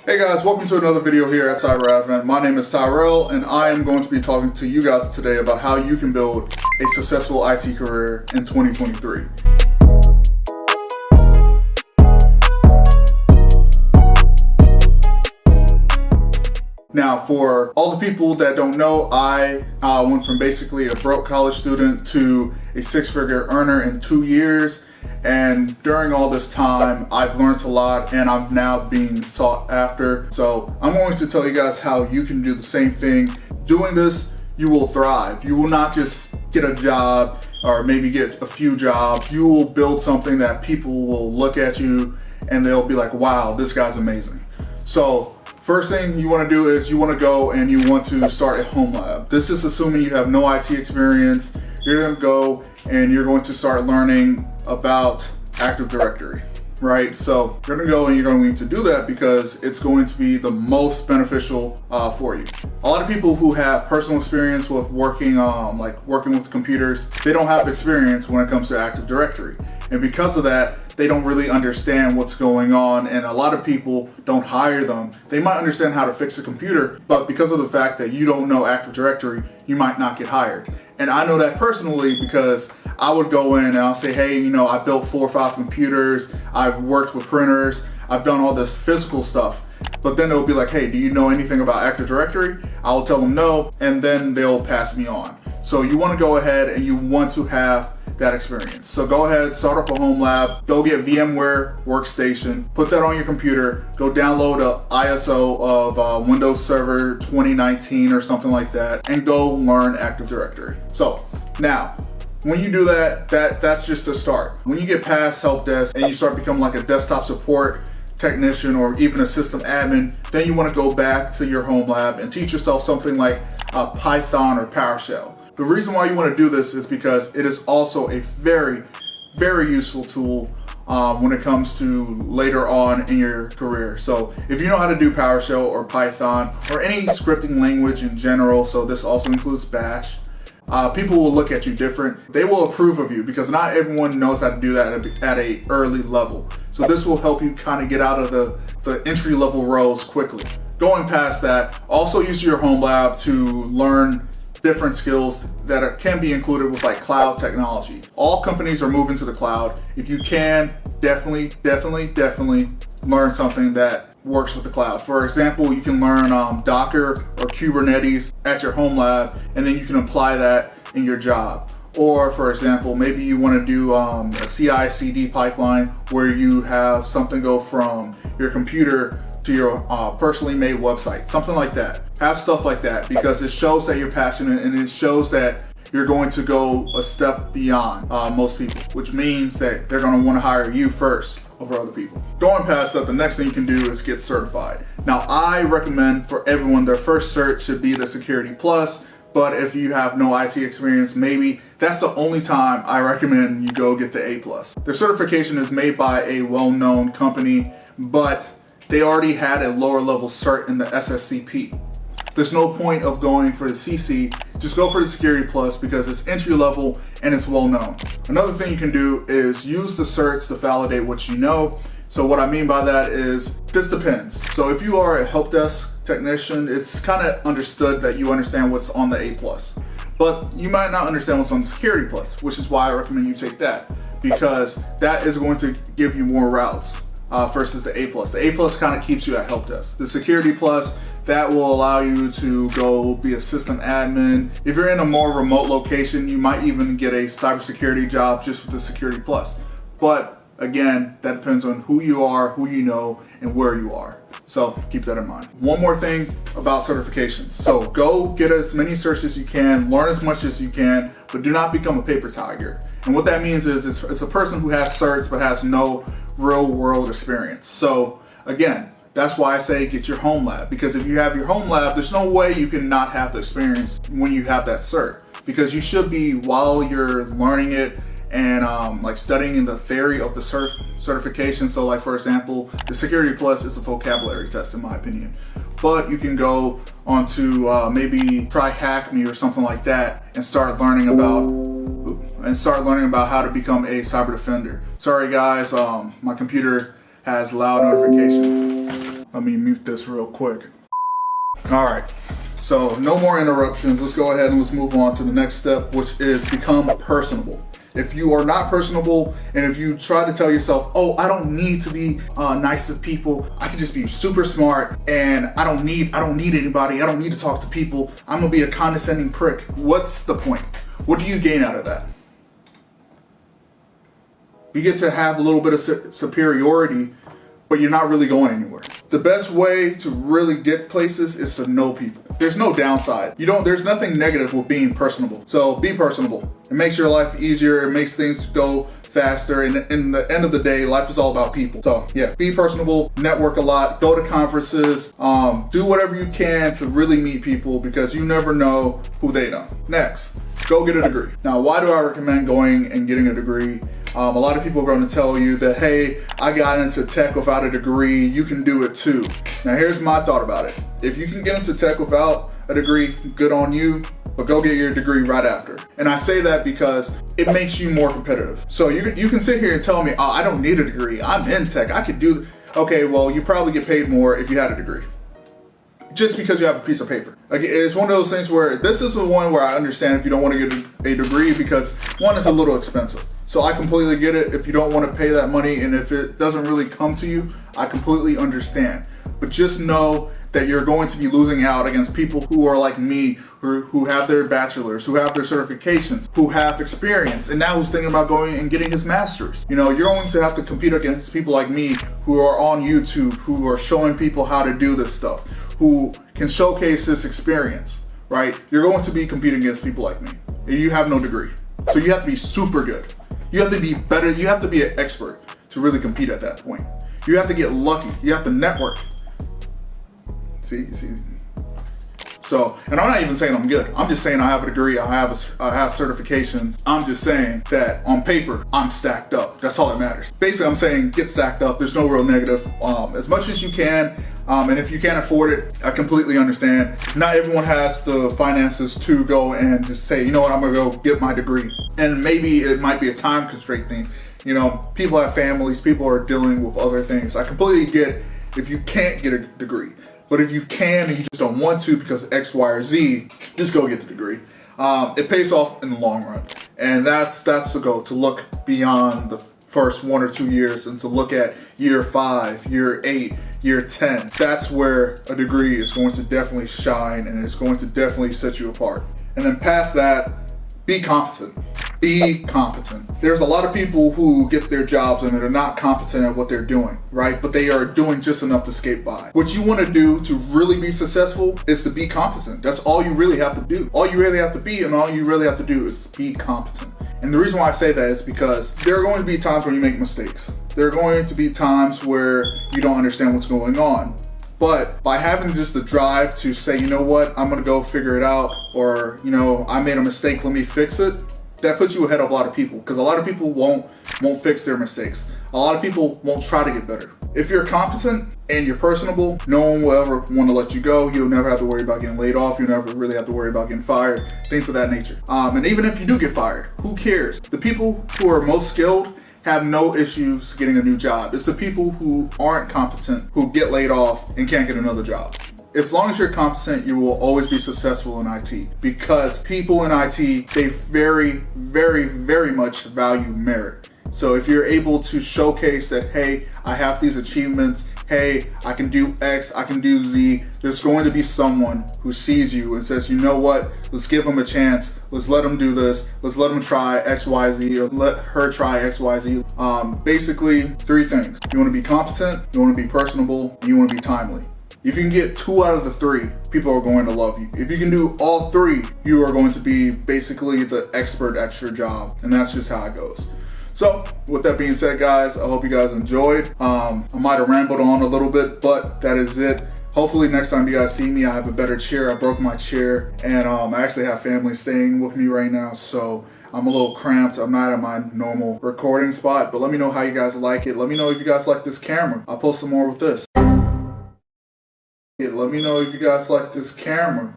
Hey guys, welcome to another video here at Cyber Advent. My name is Tyrell and I am going to be talking to you guys today about how you can build a successful IT career in 2023. Now, for all the people that don't know, I went from basically a broke college student to a six-figure earner in 2 years. And during all this time, I've learned a lot and I'm now being sought after. So I'm going to tell you guys how you can do the same thing. Doing this, you will thrive. You will not just get a job or maybe get a few jobs. You will build something that people will look at you and they'll be like, wow, this guy's amazing. So first thing you want to do is you want to go and you want to start a Homelab. This is assuming you have no IT experience. You're going to go and you're going to start learning about Active Directory, right? So you're going to go and you're going to do that because it's going to be the most beneficial for you. A lot of people who have personal experience with working with computers, they don't have experience when it comes to Active Directory. And because of that, they don't really understand what's going on, and a lot of people don't hire them. They might understand how to fix a computer, but because of the fact that you don't know Active Directory, you might not get hired. And I know that personally because I would go in and I'll say, hey, I built 4 or 5 computers, I've worked with printers, I've done all this physical stuff. But then they'll be like, hey, do you know anything about Active Directory? I will tell them no, and then they'll pass me on. So you want to go ahead and you want to have that experience. So go ahead, start up a Homelab, go get VMware Workstation, put that on your computer, go download a ISO of Windows Server 2019 or something like that, and go learn Active Directory. So now, when you do that, that's just a start. When you get past help desk and you start becoming like a desktop support technician or even a system admin, then you want to go back to your Homelab and teach yourself something like Python or PowerShell. The reason why you want to do this is because it is also a very, very useful tool when it comes to later on in your career. So if you know how to do PowerShell or Python or any scripting language in general, so this also includes Bash, people will look at you different. They will approve of you because not everyone knows how to do that at an early level. So this will help you kind of get out of the entry-level roles quickly. Going past that, also use your Homelab to learn different skills that can be included with like cloud technology. All companies are moving to the cloud. If you can, definitely learn something that works with the cloud. For example, you can learn Docker or Kubernetes at your Homelab, and then you can apply that in your job. Or for example, maybe you want to do a CI/CD pipeline where you have something go from your computer to your personally made website, something like that. Have stuff like that because it shows that you're passionate and it shows that you're going to go a step beyond most people, which means that they're going to want to hire you first over other people. Going past that, the next thing you can do is get certified. Now, I recommend for everyone their first cert should be the Security Plus, but if you have no IT experience, maybe that's the only time I recommend you go get the A+. The certification is made by a well-known company, but they already had a lower level cert in the SSCP. There's no point of going for the CC, just go for the Security Plus because it's entry level and it's well known. Another thing you can do is use the certs to validate what you know. So what I mean by that is, this depends. So if you are a help desk technician, it's kind of understood that you understand what's on the A+. But you might not understand what's on the Security Plus, which is why I recommend you take that, because that is going to give you more routes versus the A+. The A+ kind of keeps you at help desk. The Security Plus, that will allow you to go be a system admin. If you're in a more remote location, you might even get a cybersecurity job just with the Security Plus. But again, that depends on who you are, who you know, and where you are. So keep that in mind. One more thing about certifications. So go get as many certs as you can, learn as much as you can, but do not become a paper tiger. And what that means is it's a person who has certs but has no real world experience. So again, that's why I say get your Homelab, because if you have your Homelab, there's no way you can not have the experience when you have that cert, because you should be, while you're learning it and like studying the theory of the certification. So like for example, the Security Plus is a vocabulary test in my opinion, but you can go onto maybe try Hack Me or something like that and start learning about how to become a cyber defender. Sorry guys, my computer has loud notifications. Let me mute this real quick. All right, so no more interruptions. Let's go ahead and let's move on to the next step, which is become personable. If you are not personable, and if you try to tell yourself, oh, I don't need to be nice to people, I can just be super smart, and I don't need anybody, I don't need to talk to people, I'm gonna be a condescending prick. What's the point? What do you gain out of that? You get to have a little bit of superiority, but you're not really going anywhere. The best way to really get places is to know people. There's no downside. There's nothing negative with being personable. So be personable. It makes your life easier. It makes things go faster. And in the end of the day, life is all about people. So yeah, be personable, network a lot, go to conferences, do whatever you can to really meet people, because you never know who they know. Next, go get a degree. Now, why do I recommend going and getting a degree? A lot of people are going to tell you that, hey, I got into tech without a degree, you can do it too. Now here's my thought about it. If you can get into tech without a degree, good on you, but go get your degree right after. And I say that because it makes you more competitive. So you can sit here and tell me, oh, I don't need a degree, I'm in tech, I could do, okay, well, you probably get paid more if you had a degree. Just because you have a piece of paper. Like, it's one of those things where this is the one where I understand if you don't want to get a degree, because one, is a little expensive. So I completely get it if you don't want to pay that money, and if it doesn't really come to you, I completely understand. But just know that you're going to be losing out against people who are like me, who have their bachelors, who have their certifications, who have experience, and now who's thinking about going and getting his master's. You know, you're going to have to compete against people like me who are on YouTube, who are showing people how to do this stuff, who can showcase this experience, right? You're going to be competing against people like me, and you have no degree. So you have to be super good. You have to be better. You have to be an expert to really compete at that point. You have to get lucky. You have to network. See. So, and I'm not even saying I'm good. I'm just saying I have a degree. I have certifications. I'm just saying that on paper, I'm stacked up. That's all that matters. Basically, I'm saying get stacked up. There's no real negative. As much as you can. And if you can't afford it, I completely understand. Not everyone has the finances to go and just say, you know what, I'm gonna go get my degree. And maybe it might be a time constraint thing. You know, people have families, people are dealing with other things. I completely get if you can't get a degree. But if you can and you just don't want to because X, Y, or Z, just go get the degree. It pays off in the long run. And that's the goal, to look beyond the first 1 or 2 years and to look at year 5, year 8, year 10. That's where a degree is going to definitely shine, and it's going to definitely set you apart. And then past that, be competent. Be competent. There's a lot of people who get their jobs and they're not competent at what they're doing, right? But they are doing just enough to skate by. What you want to do to really be successful is to be competent. That's all you really have to do. All you really have to be, and all you really have to do is be competent. And the reason why I say that is because there are going to be times when you make mistakes. There are going to be times where you don't understand what's going on. But by having just the drive to say, you know what, I'm gonna go figure it out, or, you know, I made a mistake, let me fix it, that puts you ahead of a lot of people, because a lot of people won't fix their mistakes. A lot of people won't try to get better. If you're competent and you're personable, no one will ever want to let you go. You'll never have to worry about getting laid off. You'll never really have to worry about getting fired, things of that nature. And even if you do get fired, who cares? The people who are most skilled have no issues getting a new job. It's the people who aren't competent who get laid off and can't get another job. As long as you're competent, you will always be successful in IT, because people in IT, they very, very, very much value merit. So if you're able to showcase that, hey, I have these achievements, hey, I can do X, I can do Z, there's going to be someone who sees you and says, you know what, let's give them a chance, let's let them do this, let's let them try X, Y, Z, or let her try X, Y, Z. Basically, 3 things. You want to be competent, you want to be personable, and you want to be timely. If you can get 2 out of the 3, people are going to love you. If you can do all 3, you are going to be basically the expert at your job, and that's just how it goes. So, with that being said, guys, I hope you guys enjoyed. I might have rambled on a little bit, but that is it. Hopefully next time you guys see me, I have a better chair. I broke my chair, and I actually have family staying with me right now, so I'm a little cramped. I'm not at my normal recording spot, but let me know how you guys like it. Let me know if you guys like this camera. I'll post some more with this. Let me know if you guys like this camera.